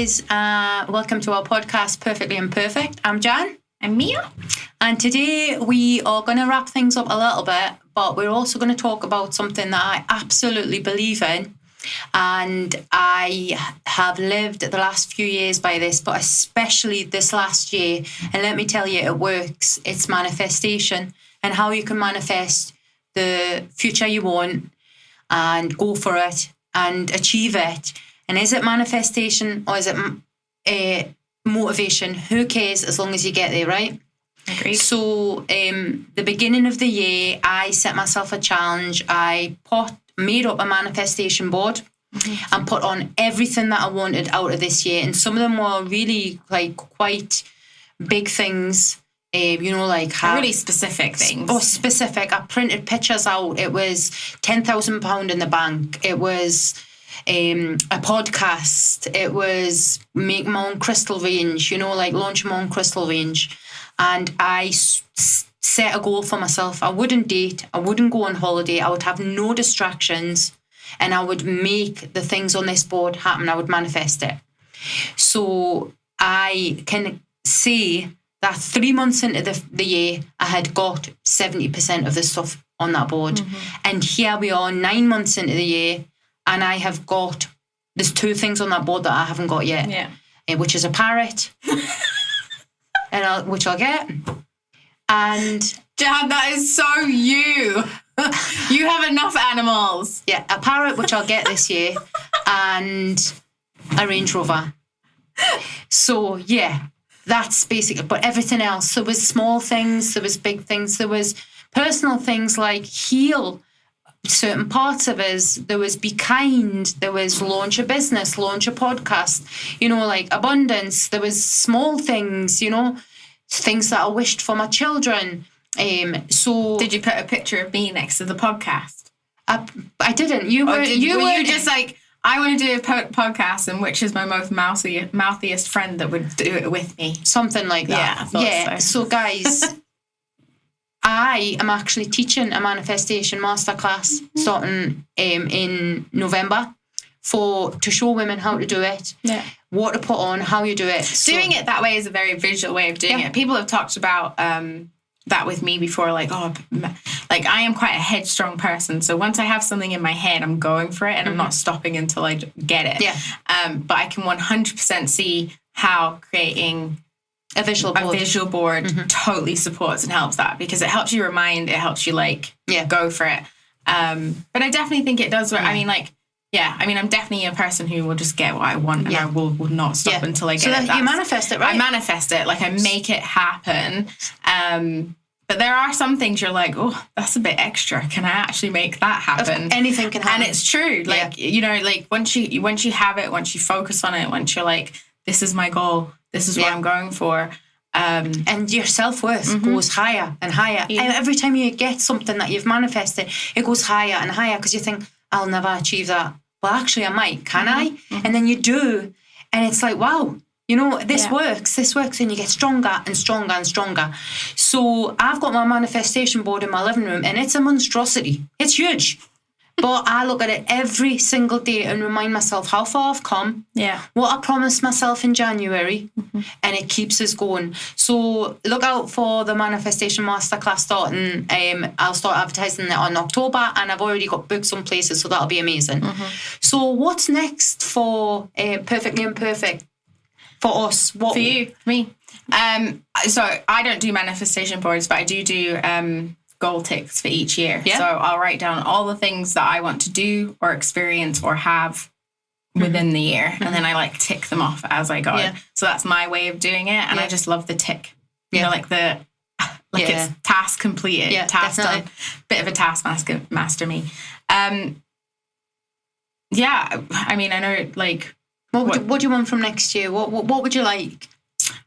guys. Welcome to our podcast, Perfectly Imperfect. I'm Jan. I'm Mia. And today we are going to wrap things up a little bit, but we're also going to talk about something that I absolutely believe in. And I have lived the last few years by this, but especially this last year. And let me tell you, it works. It's manifestation and how you can manifest the future you want and go for it and achieve it. And is it manifestation or is it motivation? Who cares as long as you get there, right? Agreed. So the beginning of the year, I set myself a challenge. I made up a manifestation board and put on everything that I wanted out of this year. And some of them were really quite big things, like really specific things. Oh, specific. I printed pictures out. It was £10,000 in the bank. It was a podcast. It was make my own crystal range, launch my own crystal range. And I set a goal for myself. I wouldn't date. I wouldn't go on holiday. I would have no distractions. And I would make the things on this board happen. I would manifest it. So I can say that 3 months into the year, I had got 70% of the stuff on that board. And here we are 9 months into the year, and I have got, there's 2 things on that board that I haven't got yet, which is a parrot, which I'll get. And Jan, that is so you. You have enough animals. Yeah, a parrot, which I'll get this year, and a Range Rover. So, yeah, that's basically, but everything else, there was small things, there was big things, there was personal things like heal certain parts of us, there was be kind, there was launch a business, launch a podcast, like abundance, there was small things, things that I wished for my children. So did you put a picture of me next to the podcast? I didn't. You were just like, I want to do a podcast, and which is my most mouthiest friend that would do it with me? Something like that. Yeah, I thought so. So guys, I am actually teaching a manifestation masterclass starting in November to show women how to do it. Yeah. What to put on, how you do it. Doing it that way is a very visual way of doing it. People have talked about that with me before, like I am quite a headstrong person. So once I have something in my head, I'm going for it and I'm not stopping until I get it. Yeah. But I can 100% see how creating a visual board totally supports and helps that, because it helps you remind, it helps you go for it. But I definitely think it does work. I'm definitely a person who will just get what I want, and I will not stop until I get it. So you manifest it, right? I manifest it, I make it happen. But there are some things you're like, oh, that's a bit extra. Can I actually make that happen? Anything can happen. And it's true. Once you have it, once you focus on it, once you're like, this is my goal, this is what I'm going for. And your self-worth goes higher and higher. Yeah. And every time you get something that you've manifested, it goes higher and higher, because you think, I'll never achieve that. Well, actually, I might. Can I? And then you do. And it's like, wow, this works. This works. And you get stronger and stronger and stronger. So I've got my manifestation board in my living room, and it's a monstrosity. It's huge. But I look at it every single day and remind myself how far I've come, what I promised myself in January, and it keeps us going. So look out for the Manifestation Masterclass starting. I'll start advertising it on October, and I've already got booked some places, so that'll be amazing. So what's next for Perfectly Imperfect for us? For you, for me. So I don't do manifestation boards, but I do goal ticks for each year. So I'll write down all the things that I want to do or experience or have within the year, and then I tick them off as I go. So that's my way of doing it, and I just love the tick. It's task completed, task definitely done. Bit of a task master me. I know what do you want from next year? What would you like?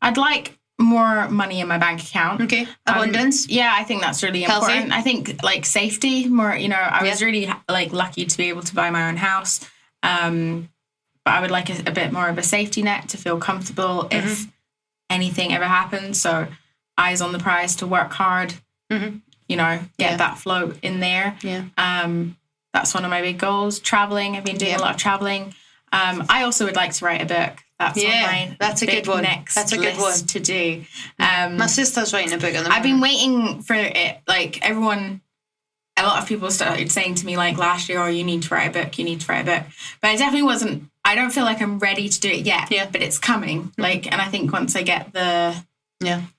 I'd like more money in my bank account. Okay. Abundance. I think that's really Healthy. important. I think safety more, I was really lucky to be able to buy my own house. But I would like a bit more of a safety net to feel comfortable if anything ever happens. So eyes on the prize to work hard, get that flow in there. That's one of my big goals. Traveling. I've been doing a lot of traveling. I also would like to write a book That's on my that's a good one. Next that's a good one to do. My sister's writing a book at the moment. I've been waiting for it. Like a lot of people started saying to me like last year, "Oh, you need to write a book. You need to write a book." But I definitely wasn't. I don't feel like I'm ready to do it yet. Yeah. But it's coming. Like, and I think once I get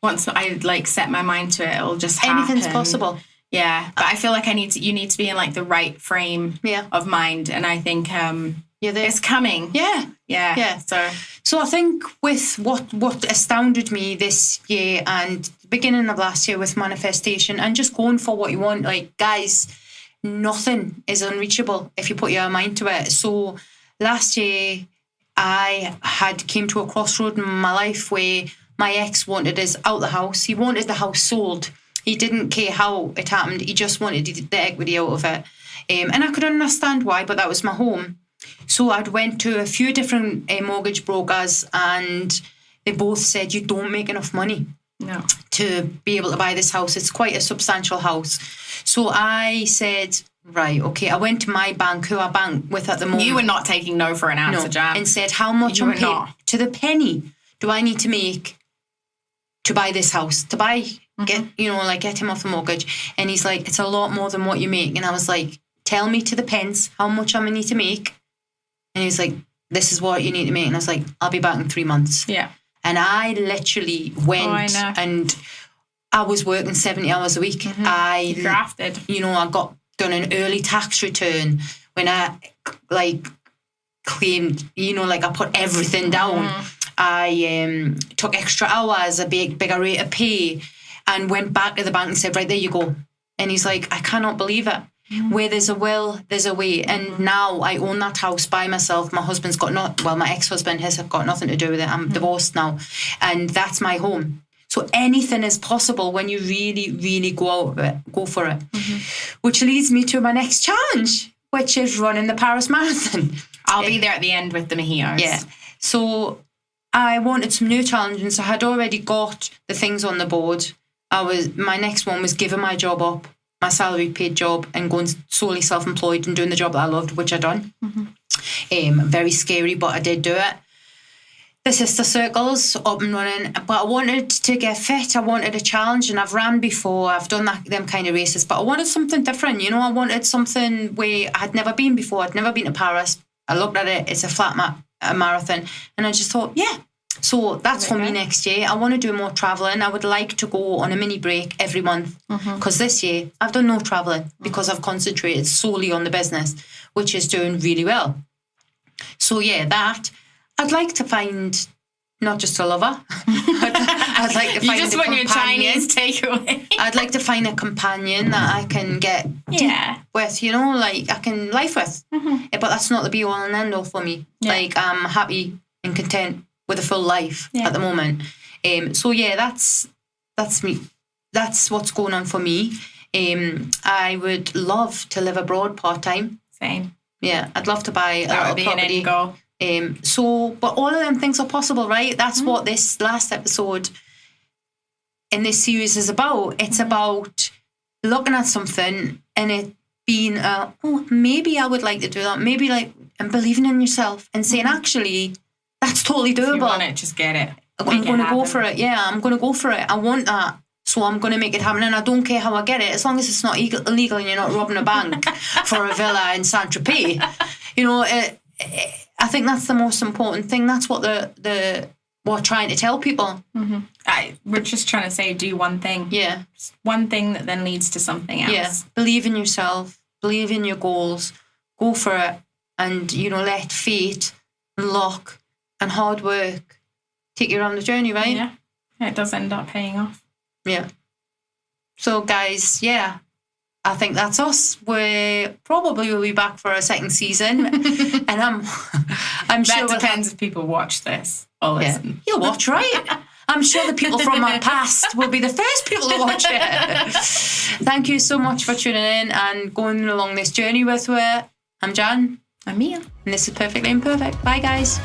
once I like set my mind to it, it'll just happen. Anything's possible. Yeah, but I feel like you need to be in like the right frame of mind, and I think it's coming. Yeah. So I think with what astounded me this year and the beginning of last year with manifestation and just going for what you want, like guys, nothing is unreachable if you put your mind to it. So last year I came to a crossroad in my life where my ex wanted us out the house. He wanted the house sold. He didn't care how it happened. He just wanted the equity out of it. And I could understand why, but that was my home. So I'd went to a few different mortgage brokers and they both said, you don't make enough money to be able to buy this house. It's quite a substantial house. So I said, right, okay. I went to my bank, who I bank with at the moment. You were not taking no for an answer, Jan. And said, how much I'm paid to the penny do I need to make to buy this house, to buy... get him off the mortgage. And he's like, it's a lot more than what you make. And I was like, tell me to the pence how much I'm going to need to make. And he's like, this is what you need to make. And I was like, I'll be back in 3 months. Yeah. And I literally went and I was working 70 hours a week. Mm-hmm. I grafted. I got done an early tax return when I claimed, I put everything down. Mm-hmm. I took extra hours, a bigger rate of pay, and went back to the bank and said, right, there you go. And he's like, I cannot believe it. Mm-hmm. Where there's a will, there's a way. And now I own that house by myself. My husband's got my ex-husband has got nothing to do with it. I'm divorced now. And that's my home. So anything is possible when you really, really go for it. Mm-hmm. Which leads me to my next challenge, which is running the Paris Marathon. I'll be there at the end with the mojitos. Yeah. So I wanted some new challenges. I had already got the things on the board. My next one was giving my job up, my salary paid job, and going solely self-employed and doing the job that I loved, which I done. Mm-hmm. Very scary, but I did do it. The sister circles up and running, but I wanted to get fit. I wanted a challenge, and I've ran before. I've done them kind of races, but I wanted something different. I wanted something where I had never been before. I'd never been to Paris. I looked at it. It's a flat marathon, and I just thought, yeah. So that's for me next year. I want to do more travelling. I would like to go on a mini break every month because this year I've done no travelling because I've concentrated solely on the business, which is doing really well. So yeah, that I'd like to find not just a lover. I'd like to find you just want your Chinese takeaway. I'd like to find a companion that I can get deep with, I can life with. Mm-hmm. But that's not the be all and end all for me. Yeah. Like I'm happy and content with a full life at the moment. So yeah, that's me. That's what's going on for me. I would love to live abroad part-time. Same. Yeah, I'd love to buy that would be property. An end goal. But all of them things are possible, right? That's what this last episode in this series is about. It's about looking at something and it being, maybe I would like to do that. Maybe and believing in yourself and saying, actually, that's totally doable. If you want it, just get it. I'm going to go for it. Yeah, I'm going to go for it. I want that. So I'm going to make it happen. And I don't care how I get it, as long as it's not illegal and you're not robbing a bank for a villa in Saint-Tropez. I think that's the most important thing. That's what we're trying to tell people. Mm-hmm. We're just trying to say, do one thing. Yeah. Just one thing that then leads to something else. Yeah. Believe in yourself. Believe in your goals. Go for it. And, let fate and luck and hard work take you around the journey, right? Yeah. It does end up paying off. Yeah. So, guys, I think that's us. We probably will be back for a second season. And I'm sure that depends if people watch this or listen. Yeah. You'll watch, right? I'm sure the people from my past will be the first people to watch it. Thank you so much for tuning in and going along this journey with me. I'm Jan. I'm Mia. And this is Perfectly Imperfect. Bye, guys.